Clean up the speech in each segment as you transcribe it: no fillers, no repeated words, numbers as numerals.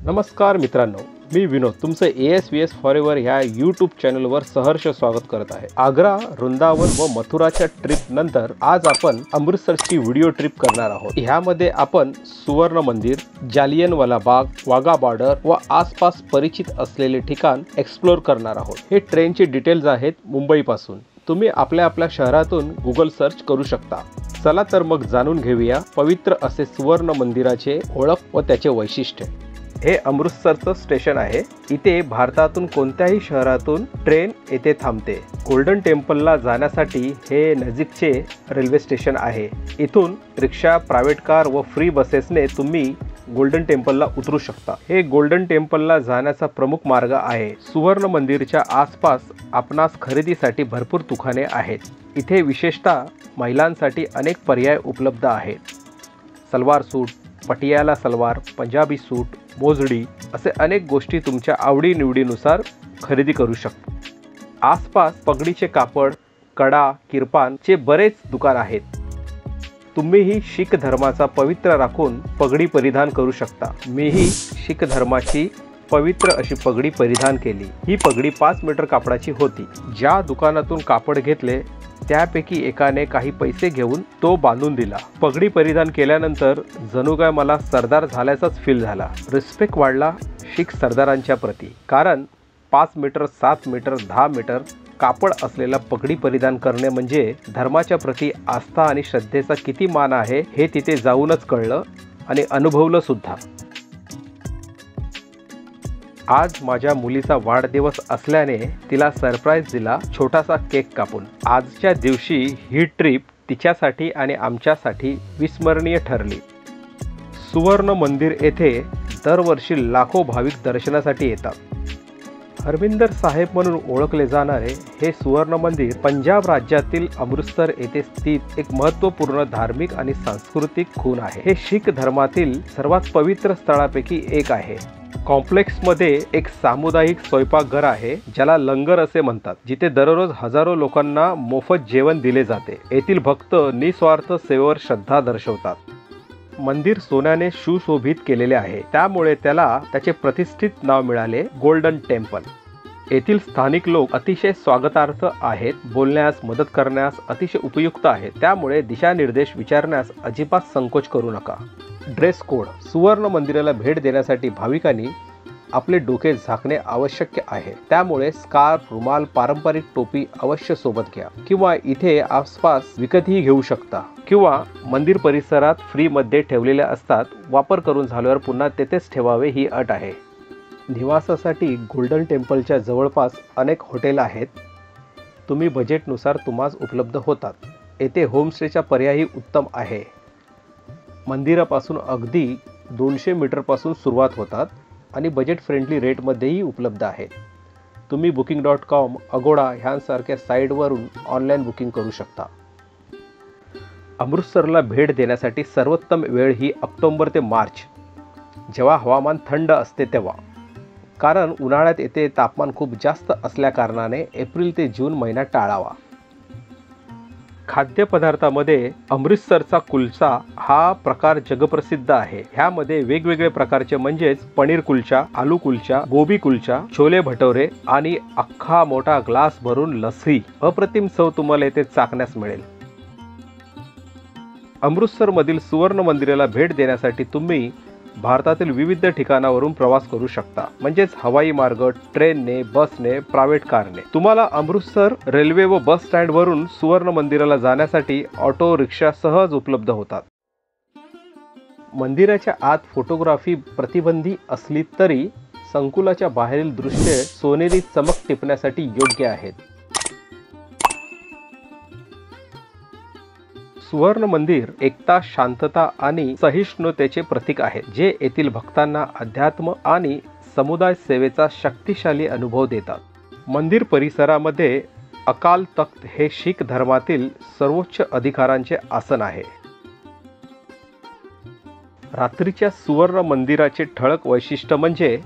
नमस्कार मित्रांनो, मी विनोद तुमचं ASVS फॉरएव्हर ह्या यूट्यूब चॅनलवर सहर्ष स्वागत करत आहे। आग्रा, वृंदावन व मथुराच्या ट्रिप नंतर आज आपण अमृतसरची व्हिडिओ ट्रिप करणार आहोत। ह्यामध्ये आपण सुवर्ण मंदिर, जालियनवाला बाग, वाघा बॉर्डर व आसपास परिचित असलेले ठिकाण एक्सप्लोर करणार आहोत। हे ट्रेनचे डिटेल्स आहेत मुंबई पासून। तुम्ही आपल्या शहरातून गुगल सर्च करू शकता। चला तर मग जाणून घेऊया पवित्र असे सुवर्ण मंदिराचे ओळख व त्याचे वैशिष्ट्य। हे अमृतसरचं स्टेशन आहे। इथे भारतातून कोणत्याही शहरातून ट्रेन येथे थांबते। गोल्डन टेम्पलला जाण्यासाठी हे नजीकचे रेल्वे स्टेशन आहे। इथून रिक्षा, प्रायव्हेट कार व फ्री बसेसने तुम्ही गोल्डन टेम्पलला उतरू शकता। हे गोल्डन टेम्पलला जाण्याचा प्रमुख मार्ग आहे। सुवर्ण मंदिरच्या आसपास आपणास खरेदीसाठी भरपूर दुकाने आहेत। इथे विशेषतः महिलांसाठी अनेक पर्याय उपलब्ध आहेत। सलवार सूट, पटियाला सलवार, पंजाबी सूट, मोजडी असे अनेक गोष्टी तुमच्या आवडीनिवडीनुसार खरेदी करू शकता। आसपास पगडीचे कापड, कडा, किरपानचे बरेच दुकान आहेत। तुम्हीही शीख धर्माचा पवित्र राखून पगडी परिधान करू शकता। मीही शीख धर्माची पवित्र अशी पगडी परिधान केली। ही पगडी 5 मीटर कापडाची होती। ज्या दुकानातून कापड घेतले त्यापैकी एकाने काही पैसे घेऊन तो बांधून दिला। पगडी परिधान केल्यानंतर जणू काय मला सरदार झाल्याचाच फील झाला। रिस्पेक्ट वाढला शीख सरदारांच्या प्रती, कारण 5 मीटर, 7 मीटर, 10 मीटर कापड असलेला पगडी परिधान करणे म्हणजे धर्माच्या प्रती आस्था आणि श्रद्धेचा किती मान आहे हे तिथे जाऊनच कळलं आणि अनुभवलं सुद्धा। आज माझ्या मुलीचा वाढदिवस असल्याने तिला सरप्राईज दिला छोटासा केक कापून। आजच्या दिवशी ही ट्रिप तिच्यासाठी आणि आमच्यासाठी विस्मरणीय ठरली। सुवर्ण मंदिर येथे दरवर्षी लाखो भाविक दर्शनासाठी येतात। हरमिंदर साहेब म्हणून ओळखले जाणारे हे सुवर्ण मंदिर पंजाब राज्यातील अमृतसर येथे स्थित एक महत्त्वपूर्ण धार्मिक आणि सांस्कृतिक खूण आहे। हे शीख धर्मातील सर्वात पवित्र स्थळापैकी एक आहे। कॉम्प्लेक्समध्ये एक सामुदायिक स्वयंपाकघर आहे ज्याला लंगर असे म्हणतात, जिथे दररोज हजारो लोकांना मोफत जेवण दिले जाते। येथील भक्त निस्वार्थ सेवेवर श्रद्धा दर्शवतात। मंदिर सोन्याने सुशोभित केलेले आहे, त्यामुळे त्याला त्याचे प्रतिष्ठित नाव मिळाले गोल्डन टेम्पल। येथील स्थानिक लोक अतिशय स्वागतार्थ आहेत, बोलण्यास, मदत करण्यास अतिशय उपयुक्त आहेत, त्यामुळे दिशानिर्देश विचारण्यास अजिबात संकोच करू नका। Dress code. सुवर्ण मंदिराला भेट देण्यासाठी भाविकांनी आपले डोके झाकणे आवश्यक आहे, त्यामुळे स्कार्फ, रुमाल, पारंपरिक टोपी अवश्य सोबत घ्या, किंवा इथे आसपास विकतही घेऊ शकता, किंवा मंदिर परिसरात फ्री मध्ये ठेवलेले असतात। वापर करून झाल्यावर पुन्हा तेथेच ठेवावे ही अट आहे। निवासासाठी गोल्डन टेम्पलच्या जवळपास अनेक हॉटेल आहेत। तुम्ही बजेटनुसार तुम्हास उपलब्ध होतात। येथे होमस्टेचा पर्यायही उत्तम आहे। मंदिरापासून अगदी 200 मीटरपासून सुरुवात होतात आणि बजेट फ्रेंडली रेटमध्येही उपलब्ध आहेत। तुम्ही booking.com, अगोडा ह्यांसारख्या साईटवरून ऑनलाईन बुकिंग करू शकता। अमृतसरला भेट देण्यासाठी सर्वोत्तम वेळ ही ऑक्टोबर ते मार्च, जेव्हा हवामान थंड असते तेव्हा, कारण उन्हाळ्यात येथे तापमान खूप जास्त असल्याकारणाने एप्रिल ते जून महिना टाळावा। खाद्यपदार्थामध्ये अमृतसरचा कुलचा हा प्रकार जगप्रसिद्ध आहे। ह्यामध्ये वेगवेगळे प्रकारचे म्हणजेच पनीर कुलचा, आलू कुलचा, गोबी कुलचा, छोले भटोरे आणि अख्खा मोठा ग्लास भरून लस्सी अप्रतिम चव तुम्हाला येथे चाखण्यास मिळेल। अमृतसर मधील सुवर्ण मंदिराला भेट देण्यासाठी तुम्ही भारतातील विविध ठिकाणावरून प्रवास करू शकता, म्हणजेच हवाई मार्ग, ट्रेनने, बसने, प्रायव्हेट कारने। तुम्हाला अमृतसर रेल्वे व बस स्टँड वरून सुवर्ण मंदिराला जाण्यासाठी ऑटो रिक्षा सहज उपलब्ध होतात। मंदिराच्या आत फोटोग्राफी प्रतिबंधी असली तरी संकुलाच्या बाहेरील दृश्य सोनेरी चमक टिपण्यासाठी योग्य आहेत। सुवर्ण मंदिर एकता, शांतता आणि सहिष्णुतेचे प्रतीक आहे, जे येथील भक्तांना अध्यात्म आणि समुदाय सेवेचा शक्तिशाली अनुभव देतात। मंदिर परिसरामध्ये अकाल तख्त हे शीख धर्मातील सर्वोच्च अधिकारांचे आसन आहे। रात्रीच्या सुवर्ण मंदिराचे ठळक वैशिष्ट्य म्हणजे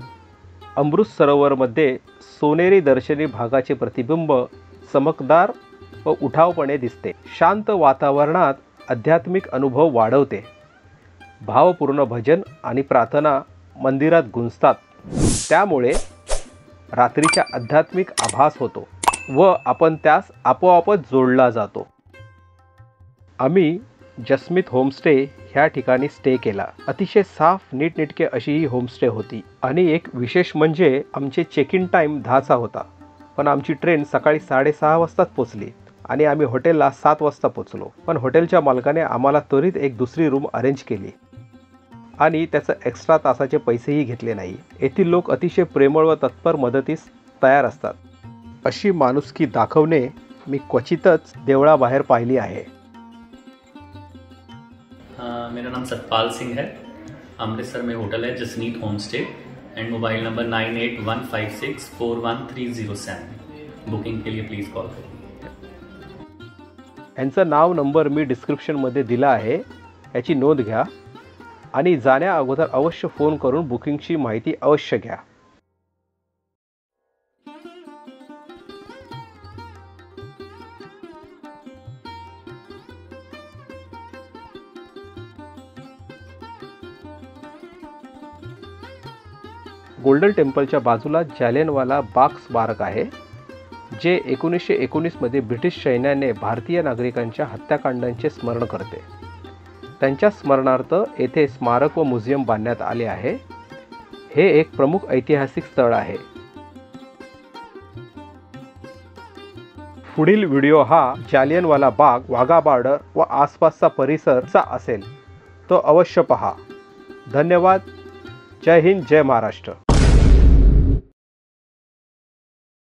अमृत सरोवरमध्ये सोनेरी दर्शनी भागाचे प्रतिबिंब चमकदार व उठावपणे दिसते। शांत वातावरणात आध्यात्मिक अनुभव वाढवते। भावपूर्ण भजन आणि प्रार्थना मंदिरात गुंजतात, त्यामुळे रात्रीच्या आध्यात्मिक आभास होतो व आपण त्यास आपोआपच जोडला जातो. आम्ही जसमीत होमस्टे ह्या ठिकाणी स्टे केला. अतिशय साफ नीटनेटके अशी ही होमस्टे होती आणि एक विशेष म्हणजे आमचे चेक इन टाईम 10चा होता, पण आमची ट्रेन सकाळी 6:30 वाजताच पोचली आणि आम्ही हॉटेलला 7 वाजता पोचलो. पण हॉटेलच्या मालकाने आम्हाला त्वरित एक दुसरी रूम अरेंज केली आणि त्याचं एक्स्ट्रा तासाचे पैसेही घेतले नाही. येथील लोक अतिशय प्रेमळ व तत्पर मदतीस तयार असतात. अशी माणुसकी दाखवणे मी क्वचितच देवळाबाहेर पाहिली आहे. मेरा नाम सतपाल सिंह है. अमृतसर में होटल है Jasmeet home stay and mobile number 9815641307. Booking के लिए प्लीज़ कॉल करें. यांचं नाव नंबर मी डिस्क्रिप्शनमध्ये दिला आहे, याची नोंद घ्या आणि जाण्या अगोदर अवश्य फोन करून बुकिंगची माहिती अवश्य घ्या. गोल्डन टेम्पलच्या बाजूला जालियनवाला बाग स्मारक आहे, जे 1919 मध्ये ब्रिटिश सैन्याने भारतीय नागरिकांच्या हत्याकांडांचे स्मरण करते. त्यांच्या स्मरणार्थ येथे स्मारक व म्युझियम बांधण्यात आले आहे. हे एक प्रमुख ऐतिहासिक स्थळ आहे. पुढील व्हिडिओ हा जालियनवाला बाग, वाघा बॉर्डर व आसपासचा परिसरचा असेल, तो अवश्य पहा. धन्यवाद. जय हिंद, जय महाराष्ट्र.